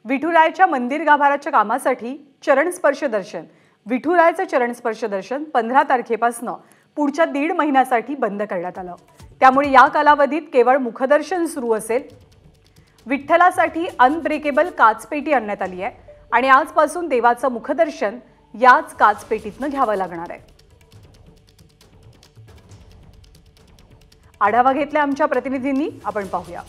विठुरायाच्या मंदिर गाभाराच्या कामासाठी चरणस्पर्श दर्शन विठुरायाचं चरणस्पर्श दर्शन 15 तारखेपासून पुढच्या 1.5 महिन्यासाठी बंद करण्यात आलं। त्यामुळे या कालावधीत केवळ मुखदर्शन सुरू असेल। विठ्ठलासाठी अनब्रेकेबल काचपेटी आणण्यात आली आहे आणि आजपासून देवाचं मुखदर्शन याच काचपेटीतनं घ्यावं लागणार आहे। आढावा घेतला आमच्या प्रतिनिधींनी, आपण पाहूया।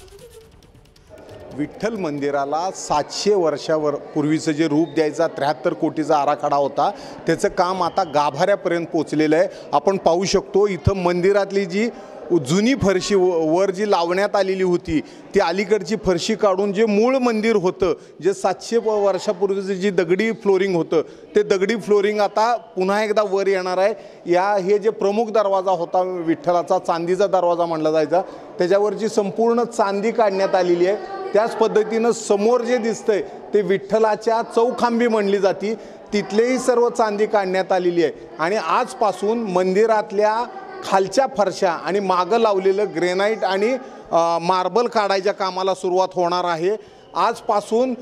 विठ्ठल मंदिराला 700 वर्षावर पूर्वीचं जे रूप द्यायचा 73 कोटीचा आराखडा होता त्याचं काम आता गाभाऱ्यापर्यंत पोहोचलेलं आहे। आपण पाहू शकतो इथं मंदिरातली जी जुनी फरशी वर जी लावण्यात आलेली होती ती अलीकडची फरशी काढून जे मूळ मंदिर होतं, जे 700 वर्षापूर्वीचं जी दगडी फ्लोरिंग होतं ते दगडी फ्लोरिंग आता पुन्हा एकदा वर येणार आहे। हे जे प्रमुख दरवाजा होता विठ्ठलाचा, चांदीचा दरवाजा म्हणला जायचा, त्याच्यावरची संपूर्ण चांदी काढण्यात आलेली आहे। त्याच पद्धतीनं समोर जे दिसतंय ते विठ्ठलाच्या चौखांबी म्हणली जाती, तिथलेही सर्व चांदी काढण्यात आलेली आहे आणि आजपासून मंदिरातल्या खालच्या फरशा आणि मागं लावलेलं ग्रेनाइट आणि मार्बल काढायच्या कामाला सुरुवात होणार आहे। आजपासून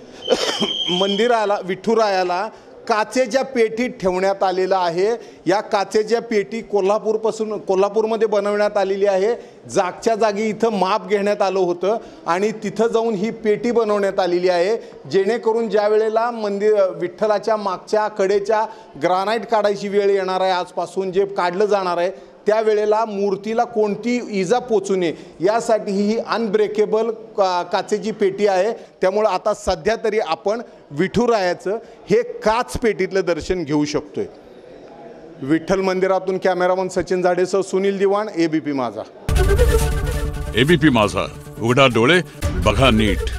मंदिराला, विठुरायाला काचेच्या पेटीत ठेवण्यात आलेलं आहे। या काचेच्या पेटी कोल्हापूरमध्ये बनवण्यात आलेली आहे। जागच्या जागी इथं माप घेण्यात आलं होतं आणि तिथं जाऊन ही पेटी बनवण्यात आलेली आहे, जेणेकरून ज्या वेळेला विठ्ठलाच्या मागच्या कडेच्या ग्रानाइट काढायची वेळ येणार आहे, आजपासून जे काढलं जाणार आहे त्यावेळेला मूर्तीला कोणती इजा पोचू नये यासाठी ही अनब्रेकेबल काचेची पेटी आहे। त्यामुळे आता सध्या तरी आपण विठुरायाचं हे काच पेटीतलं दर्शन घेऊ शकतोय। विठ्ठल मंदिरातून कॅमेरामन सचिन जाडेसह सुनील दिवाण, एबीपी माझा। एबीपी माझा, उघडा डोळे बघा नीट।